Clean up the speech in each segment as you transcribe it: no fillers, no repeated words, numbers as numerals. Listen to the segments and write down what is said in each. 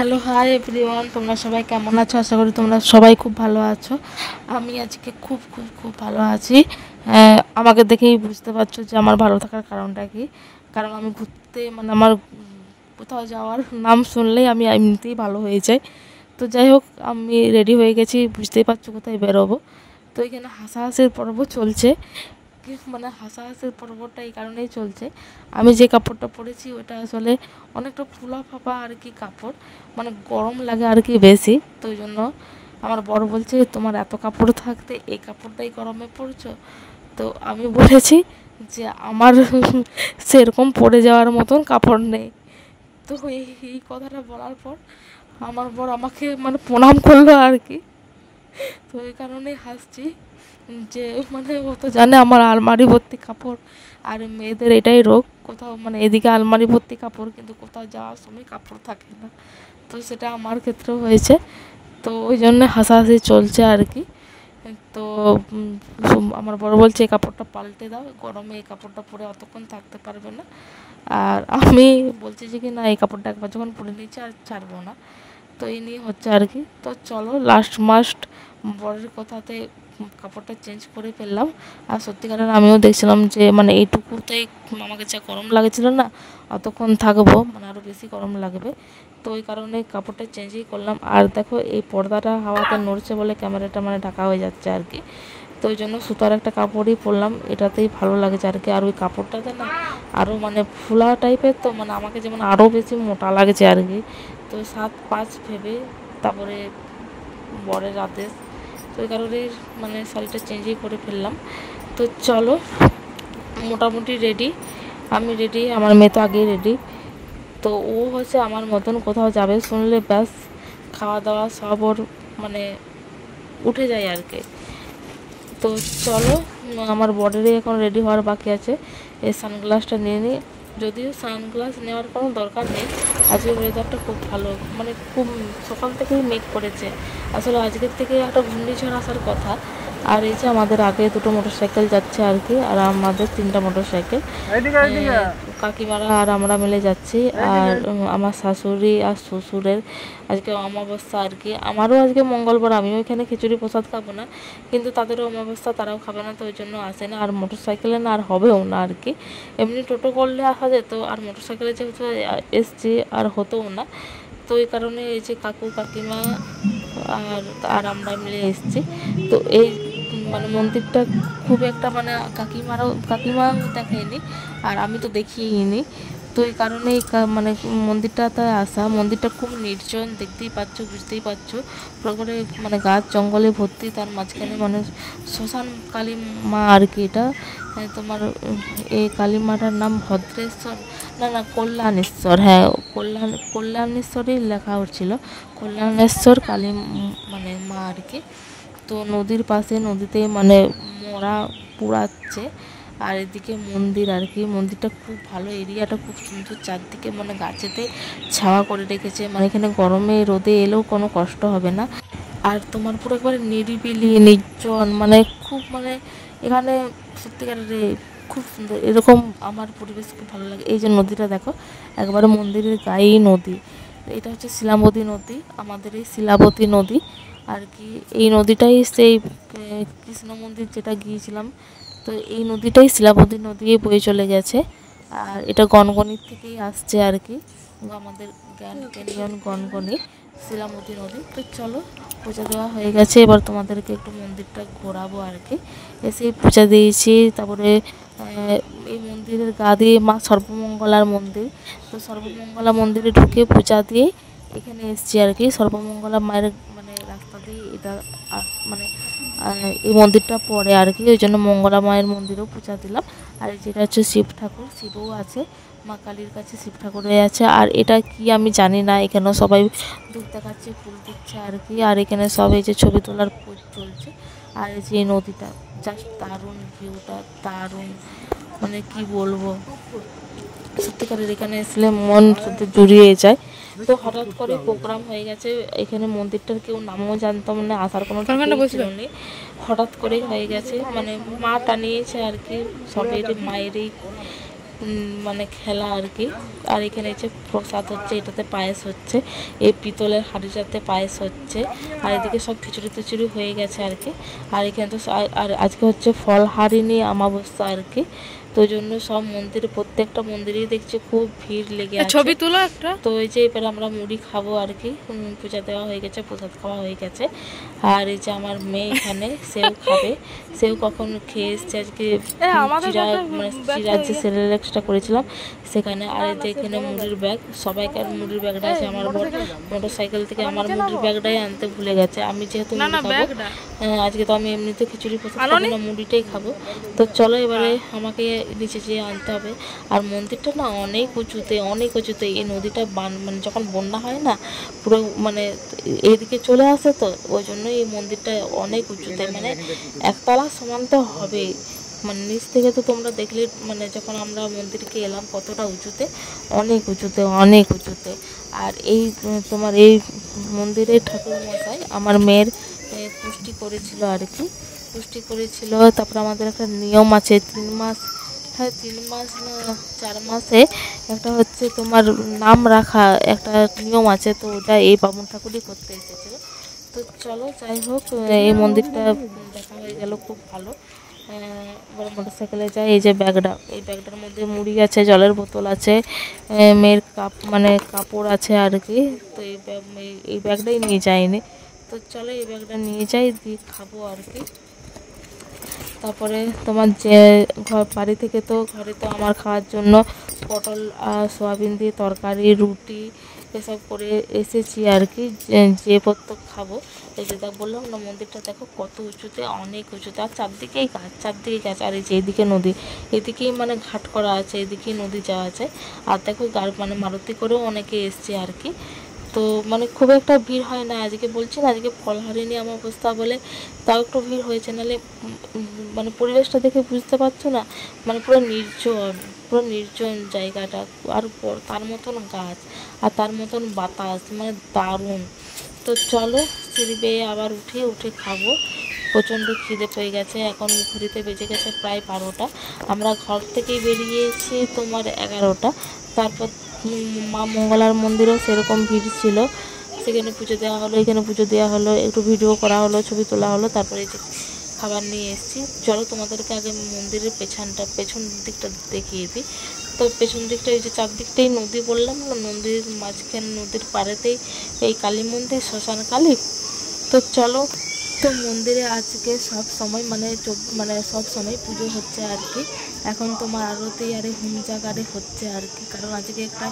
Hello, hi everyone, তোমরা সবাই কেমন আছো? আশা করি তোমরা সবাই খুব ভালো আছো। আমি আজকে খুব খুব খুব ভালো আছি। আমাকে দেখেই বুঝতে পারছো যে আমার ভালো থাকার কারণটা কি। কারণ আমি ঘুরতে আমার কোথাও যাওয়ার নাম শুনলেই আমি এমনিতেই ভালো হয়ে যাই। তো যাই হোক, আমি রেডি হয়ে গেছি, বুঝতেই পারছো কোথায় বেরোবো। তো এখানে হাসাহাসির পর্ব চলছে। হাসাহাসির পর্বটা এই কারণেই চলছে, আমি যে কাপড়টা পরেছি ওটা আসলে অনেকটা ফুলা ফাঁপা আর কি কাপড়, গরম লাগে আর কি বেশি। তো ওই জন্য আমার বড় বলছে, তোমার এত কাপড় থাকতে এই কাপড়টাই গরমে পরছো। তো আমি বলেছি যে আমার সেরকম পরে যাওয়ার মতন কাপড় নেই। তো এই কথাটা বলার পর আমার বর আমাকে প্রণাম করলো আর কি। তো এই কারণেই হাসছি যে ও তো জানে আমার আলমারি ভর্তি কাপড়। আর মেয়েদের এটাই রোগ, কোথাও এদিকে আলমারি ভর্তি কাপড় কিন্তু কোথাও যাওয়ার সময় কাপড় থাকে না। তো সেটা আমার ক্ষেত্রেও হয়েছে। তো ওই জন্য হাসাহাসি চলছে আর কি। তো আমার বড় বলছে এই কাপড়টা পাল্টে দাও, গরমে এই কাপড়টা পরে অতক্ষণ থাকতে পারবে না। আর আমি বলছি যে কি না, এই কাপড়টা একবার যখন পরে নিয়েছি আর ছাড়বো না। তো এই নিয়ে হচ্ছে আর কি। তো চলো, লাস্ট মাস্ট বরের কথাতে কাপড়টা চেঞ্জ করে ফেললাম। আর সত্যিকারের আমিও দেখছিলাম যে এইটুকুতেই আমাকে যা গরম লাগছিল না, অতক্ষণ থাকবো আরও বেশি গরম লাগবে। তো ওই কারণে কাপড়টা চেঞ্জই করলাম। আর দেখো, এই পর্দাটা হাওয়াতে নড়ছে বলে ক্যামেরাটা ঢাকা হয়ে যাচ্ছে আর কি। তো ওই জন্য সুতার একটা কাপড়ই পরলাম, এটাতেই ভালো লাগছে আর কি। আর ওই কাপড়টাতে না আরও ফুলা টাইপের, তো আমাকে যেমন আরও বেশি মোটা লাগছে আর কি। তো 7-5 ভেবে তারপরে বরের আদেশ, তো ওই কারণে শাড়িটা চেঞ্জই করে ফেললাম। তো চলো, মোটামুটি রেডি, আমি রেডি, আমার মেয়ে তো আগেই রেডি। তো ও হচ্ছে আমার মতন কোথাও যাবে শুনলে ব্যাস খাওয়া দাওয়া সব ওর উঠে যায় আর কি। তো চলো, আমার বডিরই এখন রেডি হওয়ার বাকি আছে। এই সানগ্লাসটা নিয়ে নিই, যদিও সানগ্লাস নেওয়ার কোনো দরকার নেই। আজকের ওয়েদারটা খুব ভালো, খুব সকাল থেকেই মেঘ করেছে। আসলে আজকের থেকে একটা ঘূর্ণিঝড় আসার কথা। আর এই যে আমাদের আগে দুটো মোটরসাইকেল যাচ্ছে আর কি, আর আমাদের 3টা মোটরসাইকেল, কাকিমারা আর আমরা মিলে যাচ্ছি। আর আমার শাশুড়ি আর শ্বশুরের আজকে অমাবস্যা আর কি। আমারও আজকে মঙ্গলবার, আমিও এখানে খিচুড়ি প্রসাদ খাবো না, কিন্তু তাদেরও অমাবস্যা, তারাও খাবে না, তো ওই জন্য আসে না। আর মোটরসাইকেলে না আর হবেও না আর কি। এমনি টোটো করলে আসা যেত, আর মোটরসাইকেলে যেহেতু এসছি আর হতেও না। তো এই কারণে এই যে কাকু কাকিমা আর আর আমরা মিলে এসেছি। তো এই মন্দিরটা খুব একটা কাকিমাও দেখায়নি, আর আমি তো দেখিইনি। তো এই কারণেই মন্দিরটাতে আসা। মন্দিরটা খুব নির্জন, দেখতেই পাচ্ছ, বুঝতেই পারছো। পুরো গাছ জঙ্গলে ভর্তি, তার মাঝখানে শ্মশান কালী মা আর কি। এটা তোমার এই কালী মাটার নাম ভদ্রেশ্বর, না কল্যাণেশ্বর, হ্যাঁ কল্যাণেশ্বরই লেখা হচ্ছিল, কল্যাণেশ্বর কালী মা আর কি। তো নদীর পাশে, নদীতে মোড়া পুড়াচ্ছে, আর এদিকে মন্দির আর কি। মন্দিরটা খুব ভালো, এরিয়াটা খুব সুন্দর, চারদিকে গাছেতে ছাওয়া করে রেখেছে, এখানে গরমে রোদে এলেও কোনো কষ্ট হবে না। আর তোমার পুরো একবারে নিরিবিলি নির্জন, খুব এখানে সত্যিকারের খুব সুন্দর। এরকম আমার পরিবেশ খুব ভালো লাগে। এই যে নদীটা দেখো, একবারে মন্দিরের গায়েই নদী। এটা হচ্ছে শিলাবতী নদী, আমাদের এই শিলাবতী নদী আর কি। এই নদীটাই সেই কৃষ্ণ মন্দির যেটা গিয়েছিলাম, তো এই নদীটাই শিলাবতী নদী বয়ে চলে গেছে। আর এটা গনগনির থেকেই আসছে আর কি, আমাদের গ্র্যান্ড ক্যানিয়ন গনগনি, শিলাবতী নদী। তো চলো, পূজা দেওয়া হয়ে গেছে, এবার তোমাদেরকে একটু মন্দিরটা ঘোরাবো আর কি। এসে পূজা দিয়েছি, তারপরে এই মন্দিরের গা দিয়ে মা সর্বমঙ্গলার মন্দির, তো সর্বমঙ্গলা মন্দিরে ঢুকে পূজা দিয়ে এখানে এসছি আর কি। সর্বমঙ্গলা মায়ের রাস্তা দিয়ে এটা এই মন্দিরটা পড়ে আর কি, ওই জন্য মঙ্গলা মায়ের মন্দিরেও পূজা দিলাম। আর যেটা হচ্ছে শিব ঠাকুর, শিবও আছে, মা কালীর কাছে শিব ঠাকুরই আছে। আর এটা কি আমি জানি না, এখানেও সবাই ধূপ দেখাচ্ছে, ফুল দিচ্ছে আর কি। আর এখানে সব এই যে ছবি তোলার চলছে। আর এই যে নদীটা জাস্ট দারুণ, ভিউটা দারুণ, কি বলবো, সত্যিকারের এখানে আসলে মন শুধু জুড়িয়ে যায়। তো হঠাৎ করে প্রোগ্রাম হয়ে গেছে এখানে, মন্দিরটার কেউ নামও জানতাম না, আসার কোনো ছিল নেই, হঠাৎ করেই হয়ে গেছে, মা টানিয়েছে আর কি, সবের মায়েরই মানে খেলা আর কি। আর এখানে যে প্রসাদ হচ্ছে, এটাতে পায়েস হচ্ছে, এই পিতলের হাঁড়িটাতে পায়েস হচ্ছে, আর এদিকে সব খিচুড়ি টিচুড়ি হয়ে গেছে আর কি। আর এখানে তো আর আজকে হচ্ছে ফলহারিণী অমাবস্যা আর কি, তো ওই জন্য সব মন্দিরে, প্রত্যেকটা মন্দিরেই দেখছি খুব ভিড় লেগে আছে। ছবি তুলো একটা। তো এই যে এবার আমরা মুড়ি খাবো আর কি, পূজা দেওয়া হয়ে গেছে, প্রসাদ খাওয়া হয়ে গেছে। আর এই যে আমার মেয়ে এখানে সেও খাবে, সেও কখন খেয়ে এসছে আজকে, চিরা যে সেরেলাক্সটা করেছিলাম সেখানে। আর এই যে এখানে মুড়ির ব্যাগ, সবাইকার মুড়ির ব্যাগটা আছে। আমার বর মোটর সাইকেল থেকে আমার মুড়ির ব্যাগটাই আনতে ভুলে গেছে। আমি যেহেতু আজকে তো আমি এমনিতে খিচুড়ি প্রসাদ খাবো না, মুড়িটাই খাবো। তো চলো এবারে আমাকে নিচে যেয়ে আনতে হবে। আর মন্দিরটা না অনেক উঁচুতে, অনেক উঁচুতে। এই নদীটা মানে যখন বন্যা হয় না, পুরো মানে এদিকে চলে আসে, তো ওই জন্য এই মন্দিরটা অনেক উঁচুতে, মানে একতলা সমান তো হবে। মানে নিচ থেকে তো তোমরা দেখলে, মানে যখন আমরা মন্দিরকে এলাম কতটা উঁচুতে, অনেক উঁচুতে, অনেক উঁচুতে। আর এই তোমার এই মন্দিরের ঠাকুর মশাই আমার মেয়ের পুষ্টি করেছিল আর কি, পুষ্টি করেছিল। তারপর আমাদের একটা নিয়ম আছে, 3 মাস, হ্যাঁ 3 মাস না 4 মাসে একটা হচ্ছে তোমার নাম রাখা একটা নিয়ম আছে, তো ওটা এই বামুন ঠাকুরই করতে এসেছিল। তো চলো যাই হোক, এই মন্দিরটা দেখা হয়ে গেল, খুব ভালো। এবার মোটর সাইকেলে যাই। এই যে ব্যাগটা, এই ব্যাগটার মধ্যে মুড়ি আছে, জলের বোতল আছে, মেয়ের মানে কাপড় আছে আর কি। তো এই ব্যাগটাই নিয়ে যাইনি, তো চলো এই ব্যাগটা নিয়ে যাই, দিয়ে খাবো আর কি। তারপরে তোমার যে বাড়ি থেকে তো ঘরে তো আমার খাওয়ার জন্য পটল আর সয়াবিন দিয়ে তরকারি, রুটি এসব করে এসেছি আর কি, যে প্রত্যেক খাবো। এই যে দেখ বললাম না, মন্দিরটা দেখো কত উঁচুতে, অনেক উঁচুতে। আর চারদিকেই গাছ, চারদিকে গাছ। আর এই যে এদিকে নদী, এদিকেই মানে ঘাট করা আছে, এদিকেই নদী যাওয়া যায়। আর দেখো মানে মারুতি করেও অনেকে এসছে আর কি। তো মানে খুব একটা ভিড় হয় না আজকে, বলছি না আজকে ফলহারিণী অমাবস্যা বলে তাও একটু ভিড় হয়েছে, নাহলে মানে পরিবেশটা দেখে বুঝতে পারছো না, মানে পুরো নির্জন, পুরো নির্জন জায়গাটা। আর তার মতন গাছ, আর তার মতন বাতাস, মানে দারুণ। তো চলো সিঁড়ি বেয়ে আবার উঠে খাবো, প্রচণ্ড খিদে পেয়ে গেছে। এখন ঘড়িতে বেজে গেছে প্রায় 12টা। আমরা ঘর থেকেই বেরিয়েছি তোমার 11টা। তারপর মা মঙ্গলার মন্দিরেও সেরকম ভিড় ছিল, সেখানে পুজো দেওয়া হলো, এখানে পুজো দেওয়া হলো, একটু ভিডিও করা হলো, ছবি তোলা হলো। তারপরে যে খাবার নিয়ে এসেছি, চলো তোমাদেরকে আগে মন্দিরের পেছন দিকটা দেখিয়ে দিই। তো পেছন দিকটা এই যে চারদিকটাই নদী, বললাম না, নদীর মাঝখানে, নদীর পাড়েতেই এই কালী মন্দির, শ্মশান কালী। তো চলো, তো মন্দিরে আজকে সব সময় মানে সব সময় পুজো হচ্ছে আর কি। এখন তোমার আরতি আরে হোম জাগারে হচ্ছে আর কি, কারণ আজকে একটা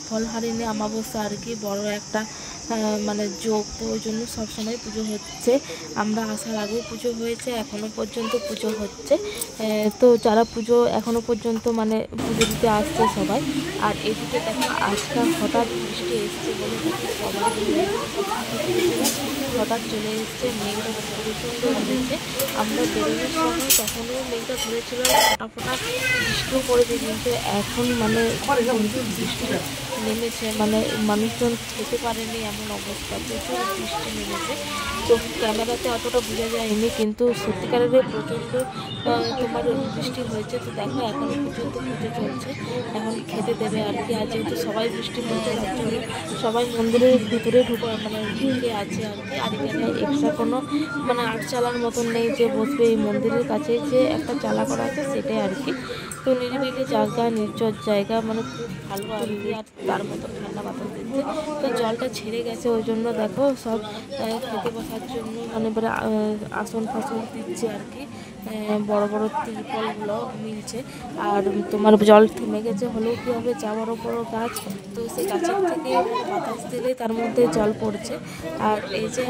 ফলহারিণী অমাবস্যা আর কি, বড় একটা মানে যোগ, তো ওই জন্য সবসময় পুজো হচ্ছে। আমরা আসার আগেও পুজো হয়েছে, এখনও পর্যন্ত পুজো হচ্ছে। তো যারা পুজো এখনও পর্যন্ত মানে পুজো দিতে আসছে সবাই। আর এদিকে দেখো আজকাল হঠাৎ বৃষ্টি এসছে বলে দেখো সবাই হঠাৎ চলে এসছে, মেঘটা প্রচণ্ড ধরেছে। আমরা বেরোনোর সময় তখনও মেঘটা ধরেছিল, ফোটা বৃষ্টিও পড়েছে, কিন্তু এখন মানে বৃষ্টি নেমেছে, মানে মানুষজন খেতে পারেনি এমন অবস্থা, প্রচুর বৃষ্টি নেমেছে। তো ক্যামেরাতে অতটা বোঝা যায়নি, কিন্তু সত্যিকারের প্রচণ্ড তোমার বৃষ্টি হয়েছে। তো দেখো এখনও পর্যন্ত পুজো চলছে, এখন খেতে দেবে আর কি। আর যেহেতু সবাই বৃষ্টি হচ্ছে, তার জন্য সবাই মন্দিরের ভিতরে ঢুকে আছে আর কি। আর এখানে এক্সট্রা কোনো মানে আট চালার মতন নেই যে বসবে, এই মন্দিরের কাছে যে একটা চালা করা আছে সেটাই আর কি। তো নিরিবিলি জায়গা, নির্জন জায়গা, মানে খুব ভালো আর কি। আর তার মতো ঠান্ডা বাতাস দিচ্ছে, তো জলটা ছেড়ে গেছে, ওই জন্য দেখো সব খেতে বসার জন্য মানে এবারে আসন ফাসন দিচ্ছে আর কি, বড় বড় ত্রিপলগুলো মিলছে। আর তোমার জল থেমে গেছে, হলেও কী হবে, যা বড় বড় গাছ, তো সেই গাছের থেকে বাতাস দিলে তার মধ্যে জল পড়ছে। আর এই যে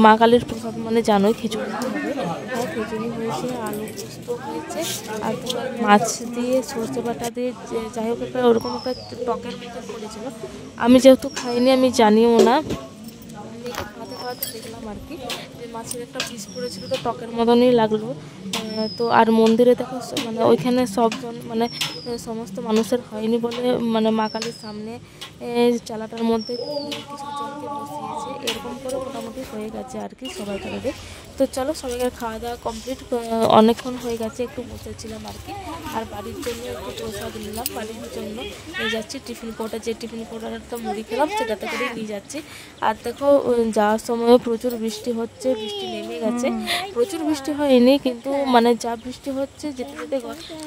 মা কালীর প্রসাদ মানে জানোই, খিচুড়ি হবে, হ্যাঁ খিচুড়ি হয়েছে, আলু পোস্ত হয়েছে, আর তোমার মাছ দিয়ে সর্ষে বাটা দিয়ে যাই হোক একটা ওরকম একটা টকের মতো করেছিল। আমি যেহেতু খাইনি, আমি জানিও না, খাওয়াতে দেখলাম আর কি, যে মাছের একটা পিস পড়েছিল, তো টকের মতনই লাগলো। তো আর মন্দিরে দেখো মানে ওইখানে সবজন মানে সমস্ত মানুষের হয়নি বলে, মানে মা কালীর সামনে চালাটার মধ্যে কিছু জনকে বসিয়েছে, এরকম করে মোটামুটি হয়ে গেছে আর কি সবাই করে। তো চলো সবাইকার খাওয়া দাওয়া কমপ্লিট, অনেকক্ষণ হয়ে গেছে, একটু বসেছিলাম আর কি। আর বাড়ির জন্য একটু প্রসাদ নিলাম, বাড়ির জন্য নিয়ে যাচ্ছি টিফিন কোটা, যে টিফিন কোটাটা মুড়ি খেলাম সেটাতে করে নিয়ে যাচ্ছি। আর দেখো যাওয়ার সময় প্রচুর বৃষ্টি হচ্ছে, বৃষ্টি নেমে গেছে, প্রচুর বৃষ্টি হয়নি কিন্তু মানে যা বৃষ্টি হচ্ছে যেতে যেতে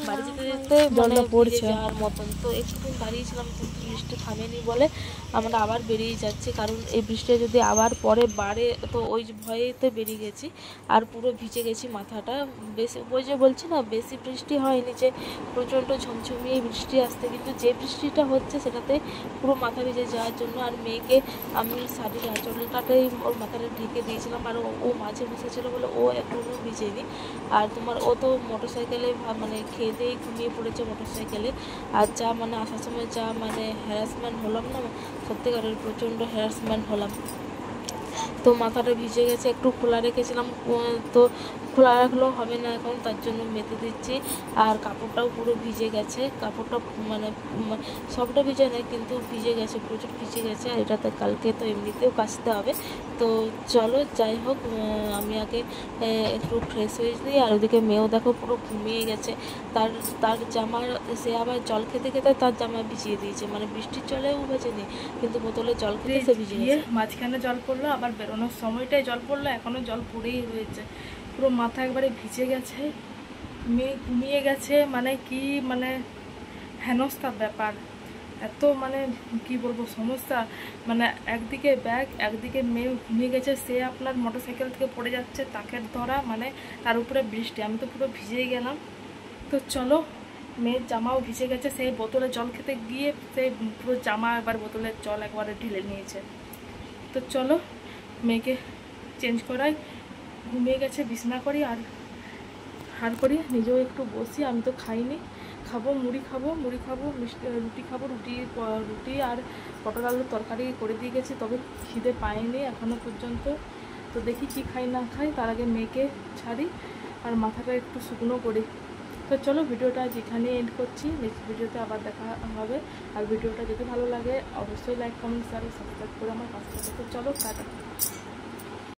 বাড়ি যেতে যেতে জলটা পড়ছে যাওয়ার মতন। তো একটুক্ষণ দাঁড়িয়েছিলাম কিন্তু বৃষ্টি থামেনি বলে আমরা আবার বেরিয়ে যাচ্ছি, কারণ এই বৃষ্টি যদি আবার পরে বাড়ে তো ওই ভয়েতে বেরিয়ে গেছি। আর পুরো ভিজে গেছি মাথাটা, বেশি ওই যে বলছি না বেশি বৃষ্টি হয়নি, যে প্রচণ্ড ঝমঝমিয়ে বৃষ্টি আসতে, কিন্তু যে বৃষ্টিটা হচ্ছে সেটাতে পুরো মাথা ভিজে যাওয়ার জন্য। আর মেয়েকে আমি শাড়ির আঁচলটাতেই ওর মাথাটা ঢেকে দিয়েছিলাম, আর ও মাঝে বসেছিলো বলে ও এখনও ভিজেনি। আর ও তো মোটর সাইকেলে মানে খেয়ে দিয়েই ঘুমিয়ে পড়েছে মোটর সাইকেলে। আর যা মানে আসার সময় যা মানে হ্যারাসমেন্ট হলাম না, সত্যিকারের প্রচণ্ড হ্যারাসমেন্ট হলাম। তো মাথাটা ভিজে গেছে, একটু খোলা রেখেছিলাম, তো খোলা রাখলেও হবে না এখন, তার জন্য মেতে দিচ্ছি। আর কাপড়টাও পুরো ভিজে গেছে, কাপড়টা মানে সবটা ভিজে নেই কিন্তু ভিজে গেছে, প্রচুর ভিজে গেছে। আর এটাতে কালকে তো এমনিতেও কাচতে হবে। তো চলো যাই হোক, আমি আগে একটু ফ্রেশ হয়ে দিই। আর ওদিকে মেয়েও দেখো পুরো ঘুমিয়ে গেছে, তার জামা সে আবার জল খেতে খেতে তার জামা ভিজিয়ে দিয়েছে, মানে বৃষ্টির জলেও ভেজেনি কিন্তু বোতলে জল খেতে সে ভিজে গিয়ে মাঝখানে জল পড়লো, আবার বেরোনোর সময়টাই জল পড়লো, এখনও জল পড়েই রয়েছে, পুরো মাথা একবারে ভিজে গেছে। মেয়ে ঘুমিয়ে গেছে, মানে কি মানে হেনস্থার ব্যাপার, এত মানে কি বলবো সমস্যা। মানে একদিকে ব্যাগ, একদিকে মেয়ে ঘুমিয়ে গেছে, সে আপনার মোটরসাইকেল থেকে পড়ে যাচ্ছে, তাকের ধরা, মানে তার উপরে বৃষ্টি, আমি তো পুরো ভিজেই গেলাম। তো চলো, মেয়ের জামাও ভিজে গেছে, সেই বোতলে জল খেতে গিয়ে সেই পুরো জামা একবার বোতলের জল একবারে ঢেলে নিয়েছে। তো চলো মেয়েকে চেঞ্জ করাই, ঘুমিয়ে গেছে বিছানা করি আর করি, নিজেও একটু বসি। আমি তো খাইনি, খাবো মুড়ি খাবো মিষ্টি রুটি খাবো, রুটি আর পটল আলুর তরকারি করে দিয়ে গেছি, তবে খিদে পাইনি এখনও পর্যন্ত। তো দেখি কি খাই না খাই, তার আগে মেয়েকে ছাড়ি আর মাথাটা একটু শুকনো করি। তো চলো ভিডিওটা যেখানে এন্ড করছি, নেক্সট ভিডিওতে আবার দেখা হবে। আর ভিডিওটা যদি ভালো লাগে অবশ্যই লাইক কমেন্ট শেয়ার সাবস্ক্রাইব করে আমার পাশে থাকো। তো চলো টাটা।